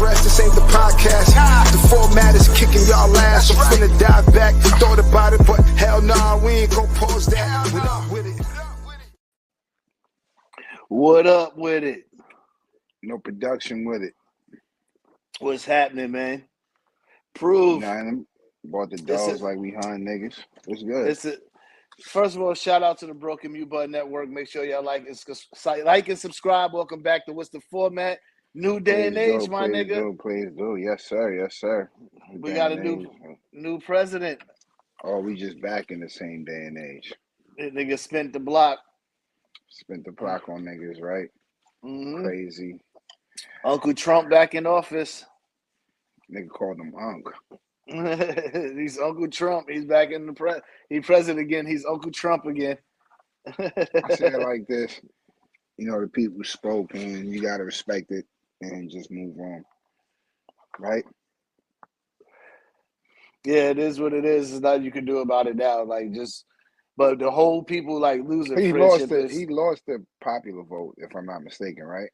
digress, this ain't the podcast. The format is kicking y'all ass. I'm finna dive back. Thought about it, but hell nah, we ain't gon' pause that. We not with it. What up with it? No production with it. What's happening, man? Prove. Nothing. Bought the dogs like we hunt niggas. It's good. First of all, shout out to the Broken Mute Button Network. Make sure y'all like and subscribe. Welcome back to What's the Format? New day and age, my nigga. Please do. Yes, sir. Yes, sir. We got a new president. Oh, we just back in the same day and age. That nigga spent the block. Spent the block on niggas, right? Mm-hmm. Crazy. Uncle Trump back in office. Nigga called him Unc. He's Uncle Trump. He's back in the He's president again. He's Uncle Trump again. I say it like this. You know, the people spoke and you got to respect it and just move on. Right? Yeah, it is what it is. There's nothing you can do about it now. But the whole people losing friendship. He lost the popular vote, if I'm not mistaken, right?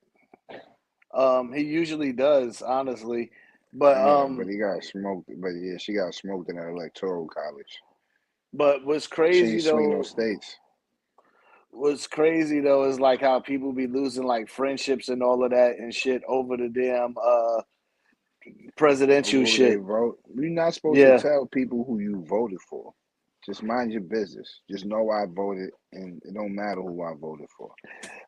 He usually does, honestly. But but he got smoked. But yeah, she got smoked in that electoral college. But what's crazy though? Swing those states. What's crazy though is how people be losing friendships and all of that and shit over the damn presidential shit. You're not supposed to tell people who you voted for. Just mind your business. Just know I voted, and it don't matter who I voted for.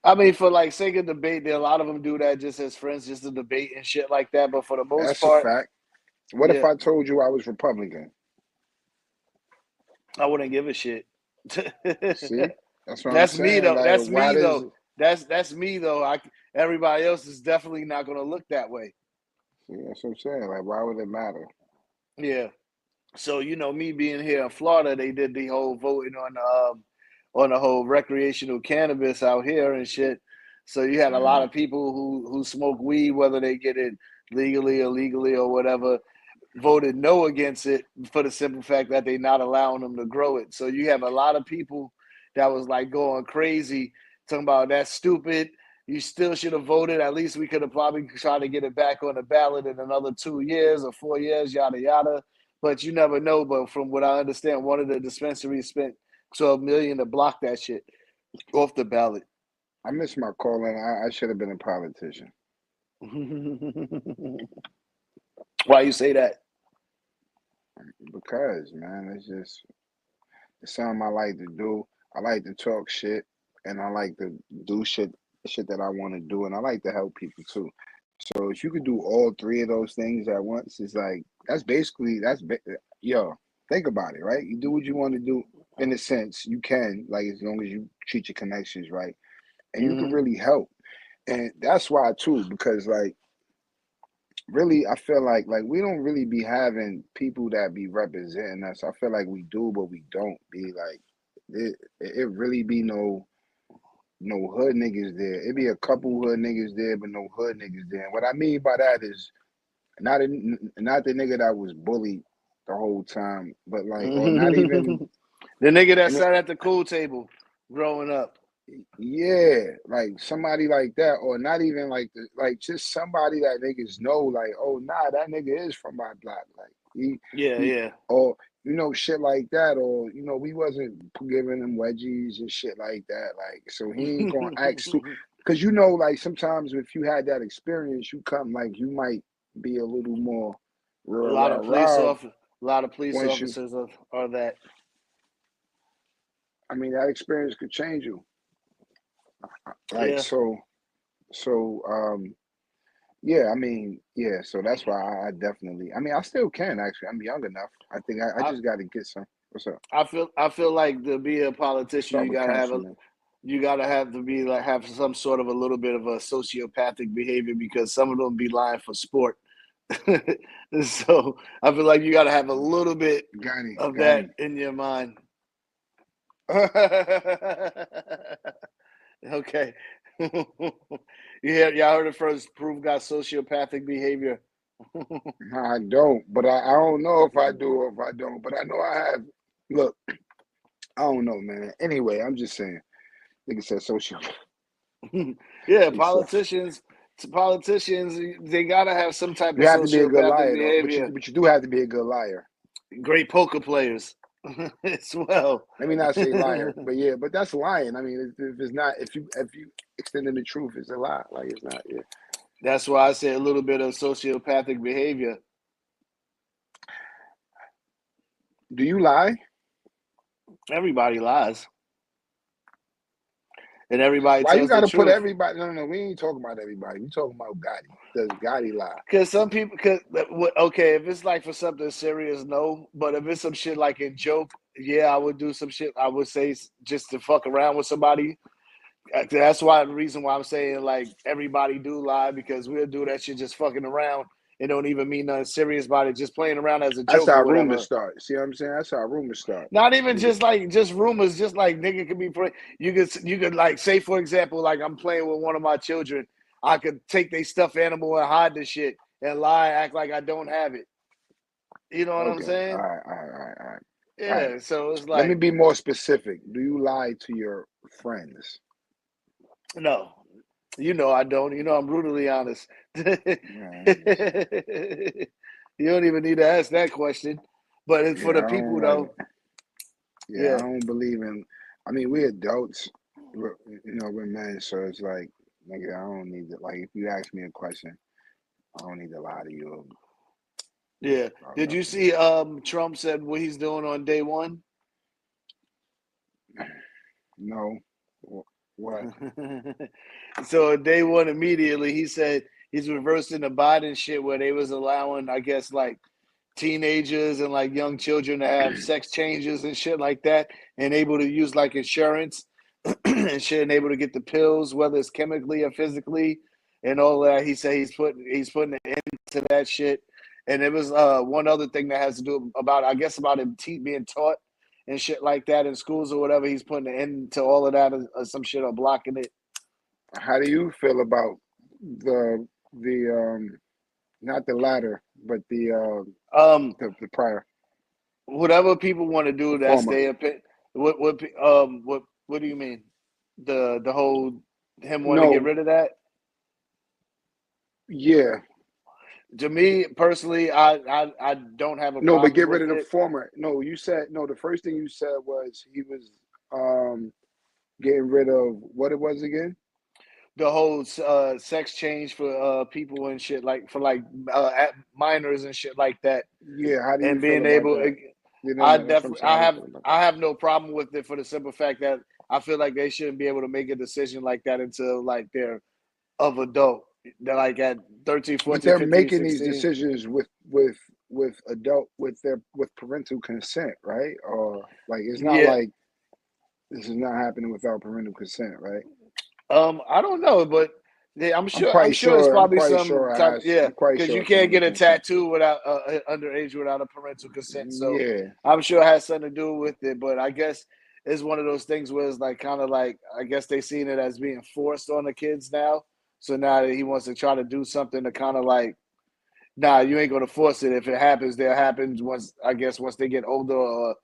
I mean, for sake of debate, a lot of them do that just as friends, just to debate and shit like that. But for the most part, that's a fact. What if I told you I was Republican? I wouldn't give a shit. See, that's me though. That's me though. That's me though. Everybody else is definitely not going to look that way. See, that's what I'm saying. Why would it matter? Yeah. So me being here in Florida, they did the whole voting on the whole recreational cannabis out here and shit. So you had a lot of people who smoke weed, whether they get it legally, illegally, or whatever, voted no against it for the simple fact that they're not allowing them to grow it. So you have a lot of people that was going crazy, talking about that's stupid. You still should have voted. At least we could have probably tried to get it back on the ballot in another 2 years or 4 years, yada, yada. But you never know. But from what I understand, one of the dispensaries spent $12 million to block that shit off the ballot. I missed my calling. I should have been a politician. Why you say that? Because, man, it's something I like to do. I like to talk shit, and I like to do shit that I want to do, and I like to help people too. So if you could do all three of those things at once, it's think about it, right? You do what you want to do. In a sense, you can, as long as you treat your connections right, and you can really help. And that's why too, because really, I feel like we don't really be having people that be representing us. I feel like we do, but we don't be it really be no hood niggas there. It be a couple hood niggas there, but no hood niggas there. And what I mean by that is not the nigga that was bullied the whole time, but or not even the nigga that sat at the pool table growing up. Yeah, somebody like that, or not even just somebody that niggas know, oh nah, that nigga is from my block, or shit like that, or we wasn't giving him wedgies and shit like that, so he ain't gonna act because sometimes if you had that experience, you come you might be a little more. A lot of police officers are that. I mean, that experience could change you. So that's why I definitely, I still can actually. I'm young enough. I think I just got to get some. What's up? I feel like to be a politician, you gotta have have some sort of a little bit of a sociopathic behavior, because some of them be lying for sport. So I feel like you gotta have a little bit of that in your mind. Okay. Y'all heard it first. Prove got sociopathic behavior. No, I don't, but I don't know if I do or if I don't, but I know I have. Look, I don't know, man. Anyway, I'm just saying. Nigga said sociopath. Yeah, politicians politicians, they gotta have some type You of have to be a good sociopathic liar, though. behavior. But you do have to be a good liar. Great poker players as well. Let me not say liar, but yeah, but that's lying. I mean, if it's not, if you extending the truth, it's a lie. Like it's not. Yeah. That's why I say a little bit of sociopathic behavior. Do you lie? Everybody lies. And everybody Why you tells got the to put truth. everybody? No, we ain't talking about everybody. We talking about Gotti. Does Gotti lie? Because some people, okay, if it's like for something serious, no. But if it's some shit like in joke, yeah, I would do some shit. I would say just to fuck around with somebody. That's why the reason why I'm saying like everybody do lie, because we'll do that shit just fucking around. It don't even mean nothing serious about it. Just playing around as a That's joke how or whatever. rumors start. See what I'm saying? That's how rumors start. Not even just rumors. Just like nigga could be you could like say, for example, like I'm playing with one of my children. I could take their stuffed animal and hide the shit and lie, act like I don't have it. You know what I'm saying? All right. Yeah. All right. So it's like, let me be more specific. Do you lie to your friends? No. You know I don't. You know I'm brutally honest. You don't even need to ask that question. But it's for the people though. Yeah, I don't believe in. I mean, we're adults. We're men, so it's like, nigga, I don't need to. Like, if you ask me a question, I don't need to lie to you. Yeah. Did you see Trump said what he's doing on day one? No. What? So day one, immediately he said he's reversing the Biden shit where they was allowing, I guess, like teenagers and like young children to have sex changes and shit like that, and able to use like insurance and shit, and able to get the pills, whether it's chemically or physically, and all that. He said he's putting an end to that shit. And it was one other thing that has to do about, I guess, about him being taught and shit like that in schools or whatever. He's putting an end to all of that or some shit or blocking it. How do you feel about the not the latter, but the prior? Whatever people want to do, that's their opinion. What do you mean? The whole him wanting to get rid of that? Yeah. To me personally, I don't have a problem. No, but get rid of the former. No, you said no. The first thing you said was he was getting rid of what it was again. The whole sex change for people and shit, like for like minors and shit like that. Yeah, how do you and feel being about able? that? I have no problem with it for the simple fact that I feel like they shouldn't be able to make a decision like that until like they're of adult. They're like at 13, 14, but they're 15, making 16. these decisions with parental consent, right? Or like it's not like this is not happening without parental consent, right? I don't know, but I'm sure it's probably some type, because you can't get a tattoo without underage without a parental consent. So yeah, I'm sure it has something to do with it. But I guess it's one of those things where it's like kind of like, I guess they seen it as being forced on the kids now. So now that he wants to try to do something to kind of like, nah, you ain't gonna force it. If it happens, there happens once they get older, or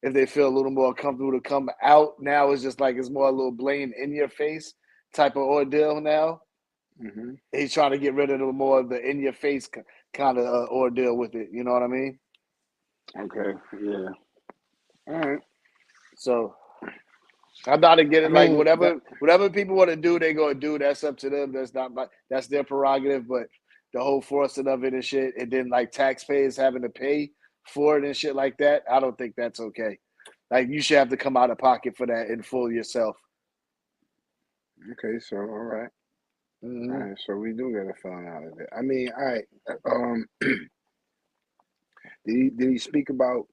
if they feel a little more comfortable to come out. Now it's just like it's more a little blame in your face type of ordeal now. Mm-hmm. He's trying to get rid of more of the in your face kind of ordeal with it. You know what I mean? Okay. Yeah. All right. So I'm not against it. Like whatever people want to do, they gonna do. That's up to them. That's their prerogative. But the whole forcing of it and shit, and then like taxpayers having to pay for it and shit like that, I don't think that's okay. Like you should have to come out of pocket for that in full yourself. Okay, so all right. Mm-hmm. All right, so we do get a feeling out of it. I mean, all right. Did he speak about?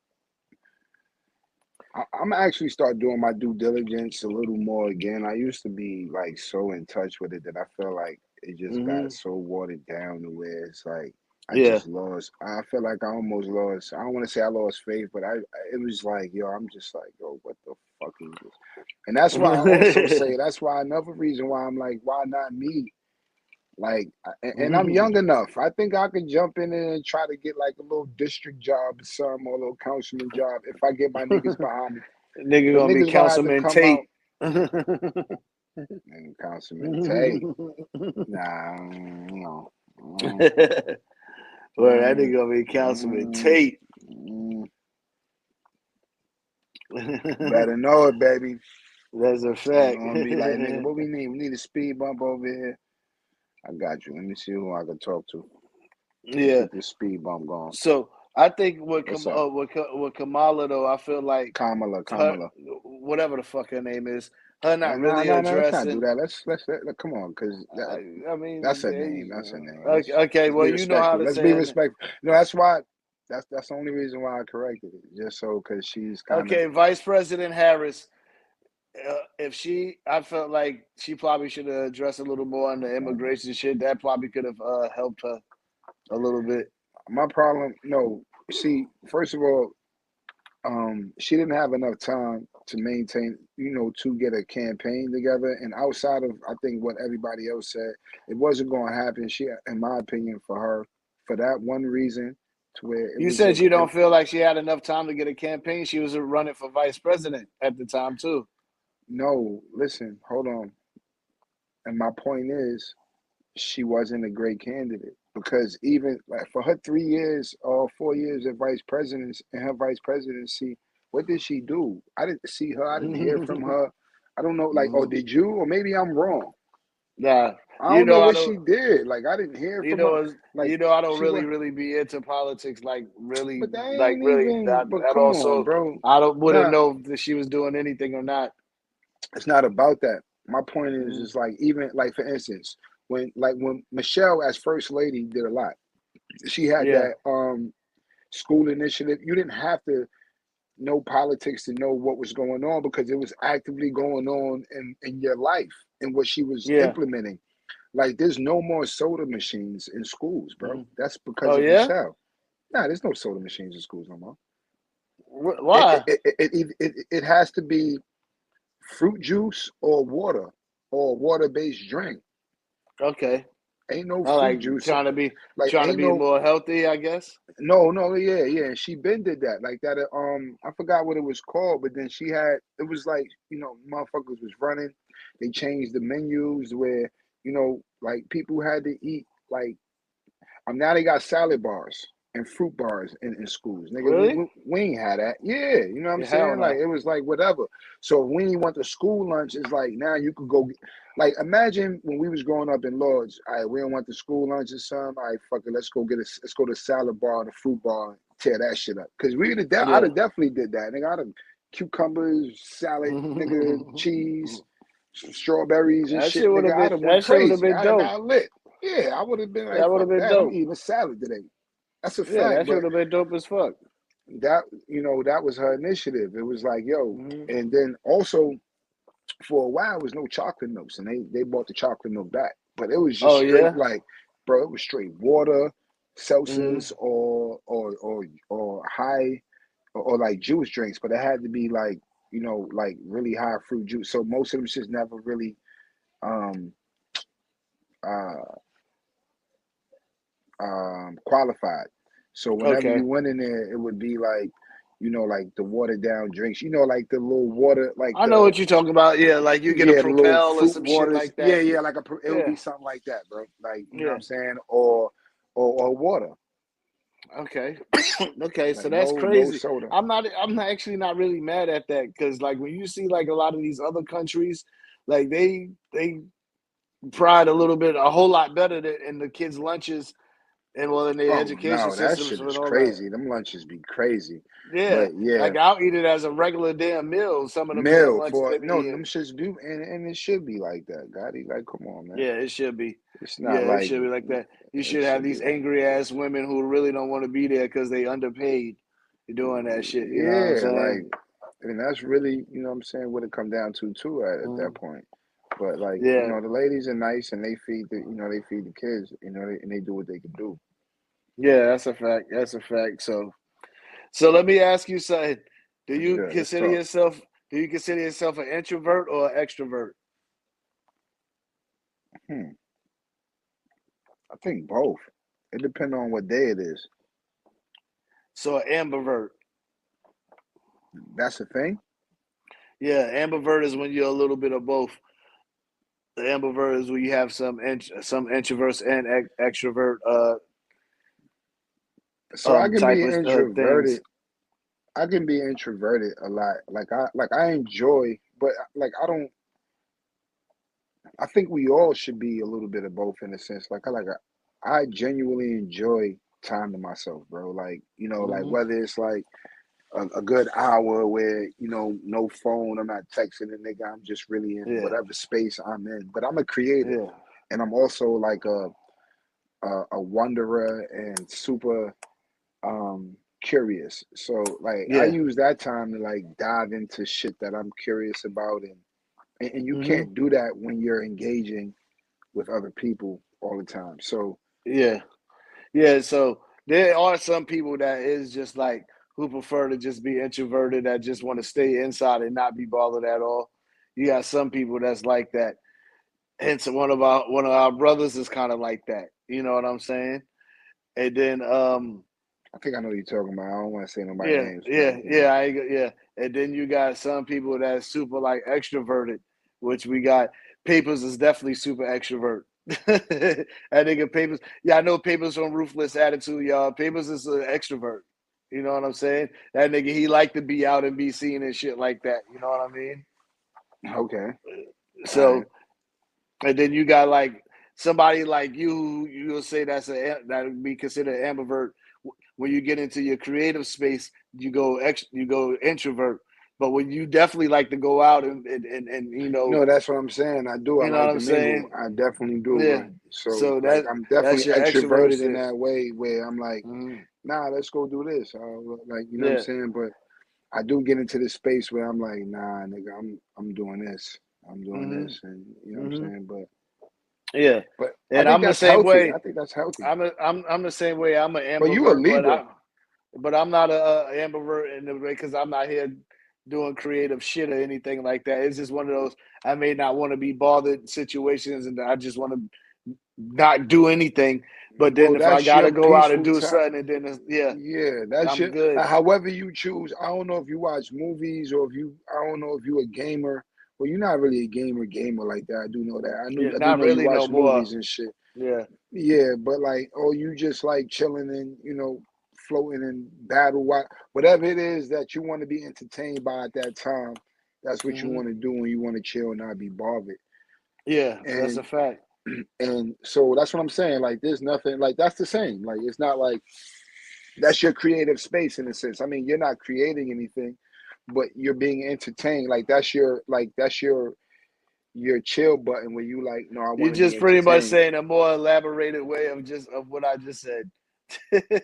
I'm actually start doing my due diligence a little more again. I used to be like so in touch with it that I feel like it just got so watered down to where it's like I just lost. I feel like I almost lost. I don't want to say I lost faith, but it was like, yo, I'm just like, yo, what the fuck is this? And that's why I also say that's why another reason why I'm like, why not me? Like, and I'm young enough. I think I could jump in there and try to get like a little district job or something, or a little councilman job if I get my niggas behind me. Nigga gonna be Councilman Tate. And Councilman Tate. Nah, no. Well, that nigga gonna be Councilman Tate. Better know it, baby. That's a I'm fact. gonna be like, nigga, what we need? We need a speed bump over here. I got you. Let me see who I can talk to. Let's Yeah. get this speed bump going. So I think with What's up? with Kamala though, I feel like Kamala. her, whatever the fuck her name is, her not Nah, really let's not addressing. do that. Let's come on, because I mean, that's her name. That's her name. Okay, well, be you know how to Let's say be it. respectful. No, that's why. That's the only reason why I corrected it. Just so, because she's kind of Okay, Vice President Harris. If I felt like she probably should have addressed a little more on the immigration shit. That probably could have helped her a little bit. My problem, no. See, first of all, she didn't have enough time to maintain, to get a campaign together. And outside of, I think, what everybody else said, it wasn't going to happen. She, in my opinion, for her, for that one reason, to where you said you don't feel like she had enough time to get a campaign. She was running for vice president at the time too. No, listen, hold on. And my point is, she wasn't a great candidate, because even like for her 3 years or 4 years of vice presidency, in her vice presidency, what did she do? I didn't see her. I didn't hear from her. I don't know, like, or did you? Or maybe I'm wrong. Nah, I don't know what she did. Like, I didn't hear from her. Like, I don't really be into politics, like really, but that like ain't really even. that But at come all. on, So bro. I wouldn't know if she was doing anything or not. It's not about that. My point is like, even like, for instance, when Michelle as first lady did a lot. She had that school initiative. You didn't have to know politics to know what was going on, because it was actively going on in your life and what she was implementing. Like, there's no more soda machines in schools, bro. That's because of Michelle. Nah, there's no soda machines in schools no more. Why? It has to be fruit juice or water-based drink. Okay. Ain't no fruit juice. Trying to be Like, trying to be more healthy, I guess. No, yeah. She been did that. Like that, I forgot what it was called, but then she had, it was like, motherfuckers was running. They changed the menus where, like, people had to eat, like, now they got salad bars and fruit bars in schools. Nigga, Really? we ain't had that. Yeah, you know what I'm saying? No. Like, it was like whatever. So when you went to school lunch, it's like, now you could go like, imagine when we was growing up in Lords. All right, we don't want the school lunch or something. All right, fuck it, let's go to salad bar, the fruit bar, and tear that shit up. Because I'd have definitely did that. Nigga, I'd have cucumbers, salad, nigga, cheese, strawberries and shit. Nigga, I'd have went crazy. I'd have got lit. Yeah, I would have been like, fuck that. I'm eating a salad today. That's a fact. Yeah, that should have been dope as fuck. That, that was her initiative. It was like, yo, and then also for a while it was no chocolate milks, and they brought the chocolate milk back. But it was just straight, like, bro, it was straight water, seltzers, or high, or like juice drinks. But it had to be like, like really high fruit juice. So most of them just never really qualified. So whenever you went in there, it would be like, like the watered down drinks, like the little water, like I know what you're talking about. Yeah, like you get a Propel or some shit like that. Yeah, like it would be something like that, bro. Like, you know what I'm saying, or water. Okay, okay, so Like, that's no crazy. soda. I'm actually not really mad at that, because like when you see like a lot of these other countries, like they pride a whole lot better in the kids' lunches and in their education no, that systems shit and is all crazy. that. Them lunches be crazy. Yeah, But yeah, like I'll eat it as a regular damn meal. Some of them damn meal lunches for they be eating. them shits be, and it should be like that, Gotti. Like, come on, man. Yeah, it should be. It's not It like should be like that. You it should have should be these like angry ass women who really don't want to be there because they underpaid doing that shit. You know what I'm yeah, saying? like, and that's really, what I'm saying, what it come down to too at that point. But like, Yeah, the ladies are nice, and they feed the kids, and they do what they can do. yeah, that's a fact. That's a fact. So let me ask you something. Do It's you good. Let's consider talk. yourself an introvert or an extrovert? I think both. It depends on what day it is. So an ambivert. That's the thing. Yeah, ambivert is when you're a little bit of both. The ambivert is where you have some introverts and extrovert So I can type be of things. introverted. I can be introverted a lot. I enjoy, but like I don't. I think we all should be a little bit of both in a sense. I genuinely enjoy time to myself, bro. Like like Hmm. whether it's like a good hour where no phone, I'm not texting a nigga, I'm just really in Yeah, whatever space I'm in. But I'm a creative, yeah, and I'm also like a wanderer and super curious. So like I yeah. use that time to like dive into shit that I'm curious about, and you Hmm. can't do that when you're engaging with other people all the time. So Yeah, yeah. So there are some people that is just like who prefer to just be introverted, that just want to stay inside and not be bothered at all. You got some people that's like that. Hence, one of our brothers is kind of like that. You know what I'm saying? And then I think I know what you're talking about. I don't want to say nobody's yeah, names, but yeah, yeah, yeah. And then you got some people that's super like extroverted, which we got. Papers is definitely super extrovert. I think Papers. Yeah, I know Papers from Ruthless Attitude, y'all. Papers is an extrovert. You know what I'm saying? That nigga, he like to be out and be seen and shit like that. You know what I mean? okay, all right. So, and then you got like somebody like you'll say that would be considered ambivert. When you get into your creative space, you go introvert. But when you definitely like to go out and No, that's what I'm saying. I do. I you know what like I'm to mingle. saying? I definitely do. Yeah. But so So like I'm definitely that's your extrovert extroverted in shit. that way where I'm like, Mhm. nah, let's go do this. Like you know what I'm Yeah. saying? But I do get into this space where I'm like, nah, nigga, I'm doing this. I'm doing Hmm. this, and you know what I'm Hmm. saying? Yeah. But I And think I'm the that's same healthy. way. I think that's healthy. I'm the same way. I'm an But you a ambivert, Libra. but I'm not a ambivert in the way because I'm not here doing creative shit or anything like that. It's just one of those I may not want to be bothered situations, and I just want to not do anything. But then Well, if I that's gotta your go out and peaceful do time. something, and then yeah, Yeah, that's I'm your good. however you choose. I don't know if you watch movies or if you I don't know if you a gamer. Well, you're not really a gamer like that. I do know that. Yeah, I do not know you really no watch more. movies and shit. Yeah. Yeah, but like oh you just like chilling and floating in battle whatever it is that you want to be entertained by at that time, that's what you Hmm. want to do when you want to chill and not be bothered. Yeah, that's a And fact. and so that's what I'm saying. Like there's nothing like that's the same. Like it's not like that's your creative space in a sense. I mean, you're not creating anything, but you're being entertained. Like that's your chill button where you like, no, I You're want to be just pretty much entertained. saying a more elaborated way of what I just said.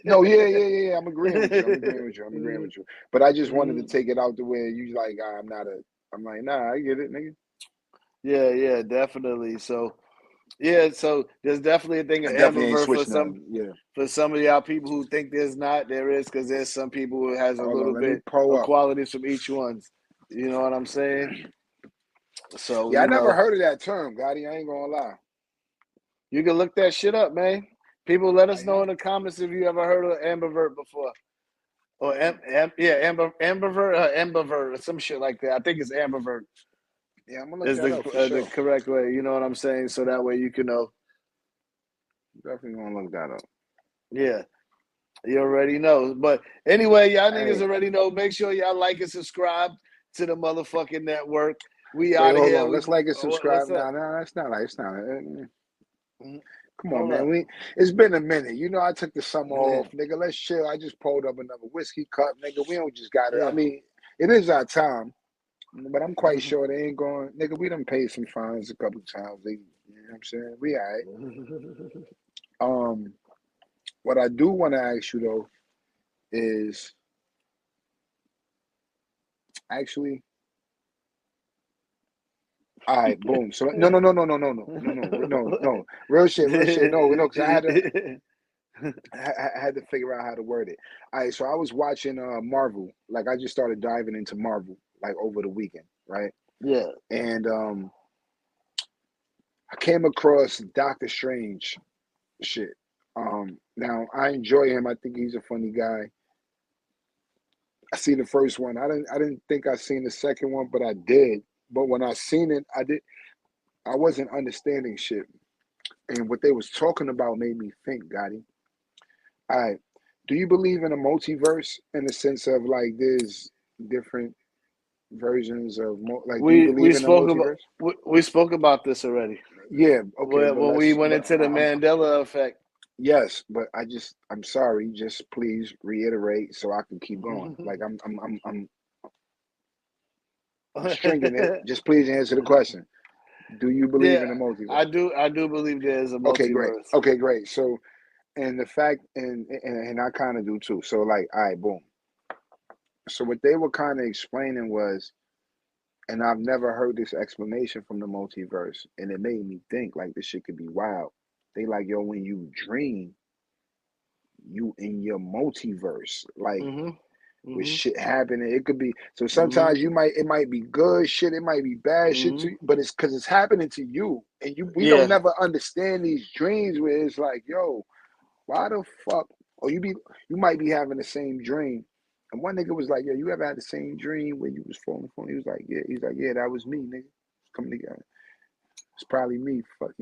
No, yeah. I'm agreeing with you. I'm agreeing with you. I'm agreeing with you. But I just wanted to Mhm. take it out the way you like, I'm not a I'm like, nah, I get it, nigga. Yeah, yeah, definitely. So yeah, so there's definitely a thing I of definitely ain't ambivert switching on. Yeah. for some of y'all people who think there's not. There is because there's some people who has a Hold on, little let me bit pull of up. qualities from each one. You know what I'm saying? So Yeah, I never heard of that term, Gotti. I ain't gonna lie. you can look that shit up, man. People, let I us know am. in the comments if you ever heard of ambivert before. Or ambivert, ambivert, or some shit like that. I think it's ambivert Yeah, I'm gonna look is that up for the sure. correct way. You know what I'm saying? So that way you can know. Definitely gonna look that up. Yeah, you already know. But anyway, y'all niggas Hey, already know. Make sure y'all like and subscribe to the motherfucking network. We wait, out of hold here. on. Let's like and What's subscribe. up? Nah, nah, that's not like it's not. Mhm. Come on, Hold man. up. It's been a minute. I took the summer Yeah, off, nigga. Let's chill. I just pulled up another whiskey cup, nigga. We don't just got it. I yeah. mean, it is our time, but I'm quite sure they ain't going. Nigga, we done paid some fines a couple times. You know what I'm saying? We all right. Um, what I do want to ask you though is actually, all right, boom. So no, real shit. No, because I had to figure out how to word it. All right, so I was watching Marvel. Like I just started diving into Marvel like over the weekend, right? Yeah. And I came across Doctor Strange shit. Now I enjoy him. I think he's a funny guy. I seen the first one. I didn't think I seen the second one, but I did. But when I seen it, I wasn't understanding shit. And what they was talking about made me think, Gotti. All right. Do you believe in a multiverse in the sense of like there's different versions of like do you We believe in a spoke about multiverse? we spoke about this already Yeah, okay, but when we let's went but into the Mandela effect. yes, but I'm sorry, just please reiterate so I can keep going. Like I'm stringing it. Just please answer the question. Do you believe Yeah, in a multiverse? I do. I do believe there is a Okay, great. multiverse. Okay, great. So and the fact and I kind of do too. So like, all right, boom. So what they were kind of explaining was, and I've never heard this explanation from the multiverse, and it made me think like this shit could be wild. They like, yo, when you dream, you in your multiverse, like Mm-hmm. with Mm-hmm. shit happening. It could be so Mm-hmm. sometimes it might be good shit, it might be bad shit to Mm-hmm. you, but it's because it's happening to you, and we don't Yeah. never understand these dreams where it's like, yo, why the fuck? Or you might be having the same dream. And one nigga was like, yo, you ever had the same dream where you was falling phone? He was like, yeah. He's like, yeah, that was me, nigga. Coming together. It's probably me, fuck,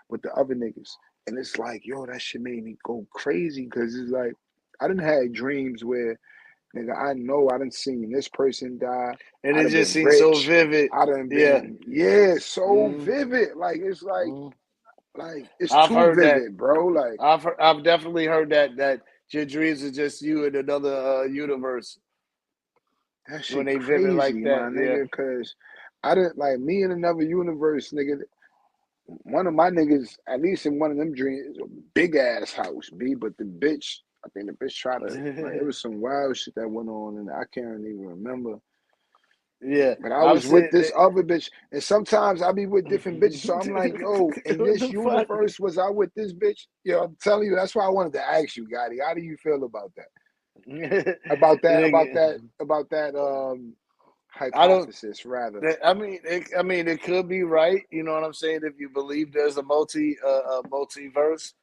with the other niggas. And it's like, yo, that shit made me go crazy because it's like, I didn't have dreams where, nigga, I know I done seen this person die. And I it done just been seems so rich. vivid. I done Yeah. been, yeah, so Mm-hmm. vivid. Like, it's Mm-hmm. like, it's I've too heard that. vivid, bro. Like, I've definitely heard that your dreams are just you in another universe that when shit they vivid like crazy, that. my nigga, cause I didn't like me in another universe, nigga. One of my niggas, at least in one of them dreams, is a big ass house, B. But the bitch, I think the bitch tried to like it Yeah. was some wild shit that went on, and I can't even remember. Yeah. But I I'm was with saying this other bitch, and sometimes I be with different bitches. So I'm like, yo, in what this the fuck? universe, was I with this bitch? Yo, I'm telling you, that's why I wanted to ask you, Gotti. How do you feel about that? Nigga, About that I don't. hypothesis, rather. I mean, it could be right. You know what I'm saying? If you believe there's a multiverse,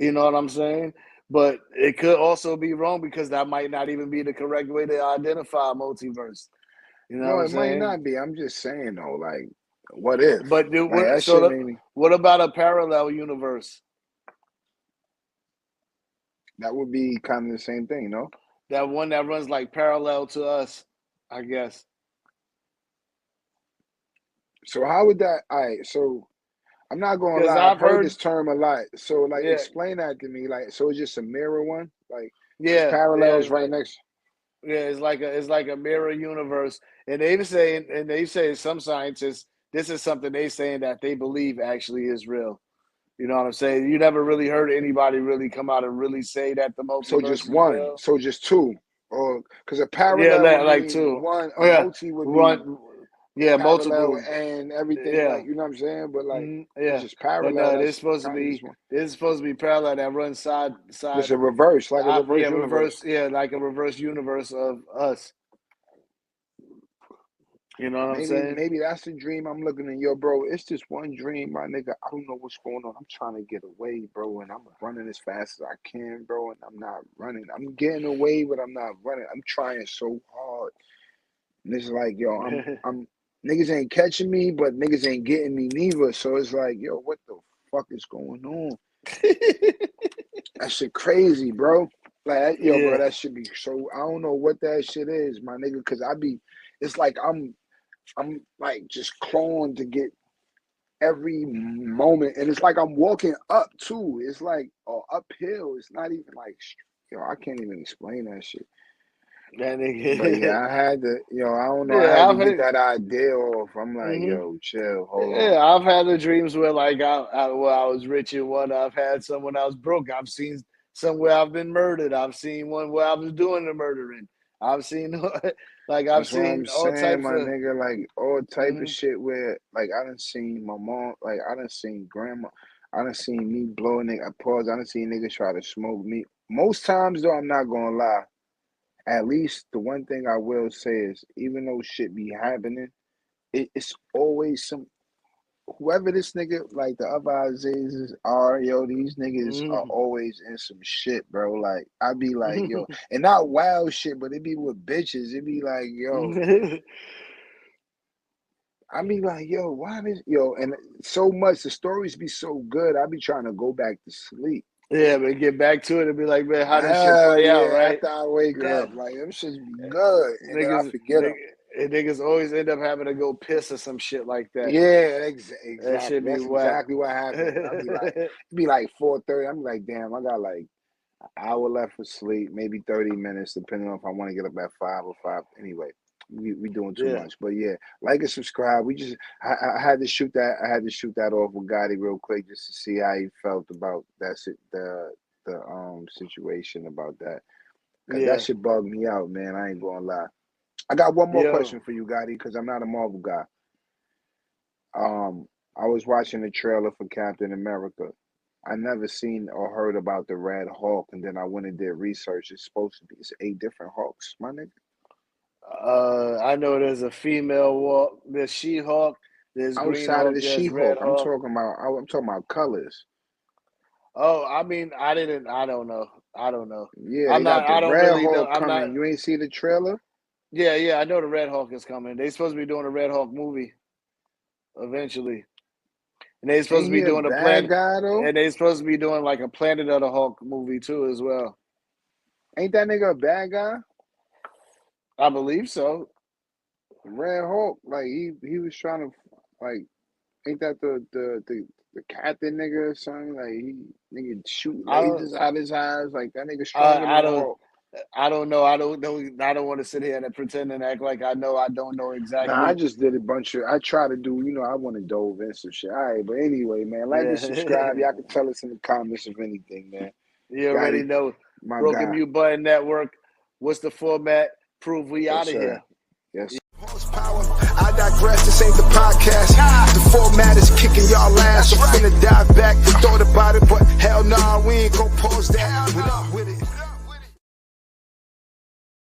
you know what I'm saying. But it could also be wrong because that might not even be the correct way to identify a multiverse. You know No, what I'm it might saying? not be. I'm just saying though, like, what if? But Like that shit made me. what about a parallel universe? That would be kind of the same thing, no? That one that runs like parallel to us, I guess. So how would that? All right. So I'm not gonna Because lie. I've I've heard heard, this term a lot. So like, yeah, explain that to me. Like, so it's just a mirror one, like, because yeah, yeah. parallels right next. Yeah, it's like a mirror universe, and they say some scientists this is something they saying that they believe actually is real. You know what I'm saying? You never really heard anybody really come out and really say that the So multiverse just is one. real. So just two. Or because a Yeah, parallel would like mean two. one. A Yeah, multi would be one. Yeah, parallel multiple. and everything. Like Yeah, you know what I'm saying? But like, it's yeah. just But parallel. no, That's kind of just one. this is supposed to be parallel that runs It's side. a reverse, like a Yeah, reverse universe. reverse. Yeah, like a reverse universe of us. You know what I'm saying? Maybe that's the dream I'm looking at. Yo, bro, it's just one dream, my nigga. I don't know what's going on. I'm trying to get away, bro, and I'm running as fast as I can, bro, and I'm not running. I'm getting away, but I'm not running. I'm trying so hard. And it's like, yo, I'm niggas ain't catching me, but niggas ain't getting me neither. So it's like, yo, what the fuck is going on? That shit crazy, bro. Like, yo, bro, Yeah. that should be so. I don't know what that shit is, my nigga, because it's like I'm like just clawing to get every moment, and it's like I'm walking up too. It's like uphill. It's not even like, yo, I can't even explain that shit. That But nigga. yeah, I had to, I don't know. I Yeah, had to I've get had. that idea off. I'm like, Hmm. yo, chill, hold on. Yeah, I've had the dreams where like where I was rich in one. I've had some when I was broke. I've seen some where I've been murdered. I've seen one where I was doing the murdering. I've seen like I've That's what seen I'm all saying, types my of. nigga. Like all type of Hmm. shit where, like, I done seen my mom, like, I done seen grandma, I done seen me blowing nigga. Pause. I done seen niggas try to smoke me. Most times though, I'm not gonna lie. At least the one thing I will say is, even though shit be happening, it's always some whoever this nigga like the other Isaiahs are, yo, these niggas are Hmm. always in some shit, bro. Like I be like, yo, and not wild shit, but it be with bitches. It be like, yo, I be like, yo, why this, yo, and so much, the stories be so good, I be trying to go back to sleep. Yeah, but get back to it and be like, man, how this shit Hell play out, yeah, right? after I wake Yeah. up, like, them shits be good, and then I forget them. Niggas always end up having to go piss or some shit like that. Yeah, exactly. That shit be That's whack. exactly what happened. I be like, it be like 4:30. I'm like, damn, I got like an hour left for sleep, maybe 30 minutes, depending on if I want to get up at 5 or 5. Anyway, we doing too much. But yeah, like and subscribe. I had to shoot that. I had to shoot that off with Goddi real quick just to see how he felt about that the situation about that. Cause that shit bugged me out, man. I ain't gonna lie. I got one more question for you, Goddi, because I'm not a Marvel guy. I was watching the trailer for Captain America. I never seen or heard about the Red Hulk, and then I went and did research. It's 8 different Hulks, my nigga. I know there's a female Hulk, there's She-Hulk, there's Green Hulk, of the there's She-Hulk. Red I'm Hulk. talking about colors. Oh, I mean, I don't know. Yeah, I don't Red really Hulk know. Coming. You ain't see the trailer? Yeah, I know the Red Hulk is coming. They supposed to be doing a Red Hulk movie eventually. And they supposed to be doing a Planet guy, though? And they supposed to be doing like a Planet of the Hulk movie too as well. Ain't that nigga a bad guy? I believe so. Red Hulk, like he was trying to like, ain't that the captain nigga or something? Like he nigga shoot lasers out his eyes, like that nigga stronger than Hulk. I don't know. I don't want to sit here and pretend and act like I know. I don't know exactly. Nah, I just did I try to do, I want to dove in some shit. All right, but anyway, man, like and subscribe. Y'all can tell us in the comments if anything, man. You already know. Broken Mute Button Network. What's the format? Prove we out of here. Yes. Horsepower, I digress, this ain't the podcast. The format is kicking y'all ass. I'm finna dive back, thought about it, but hell nah, we ain't gon' pause that. We're not with it.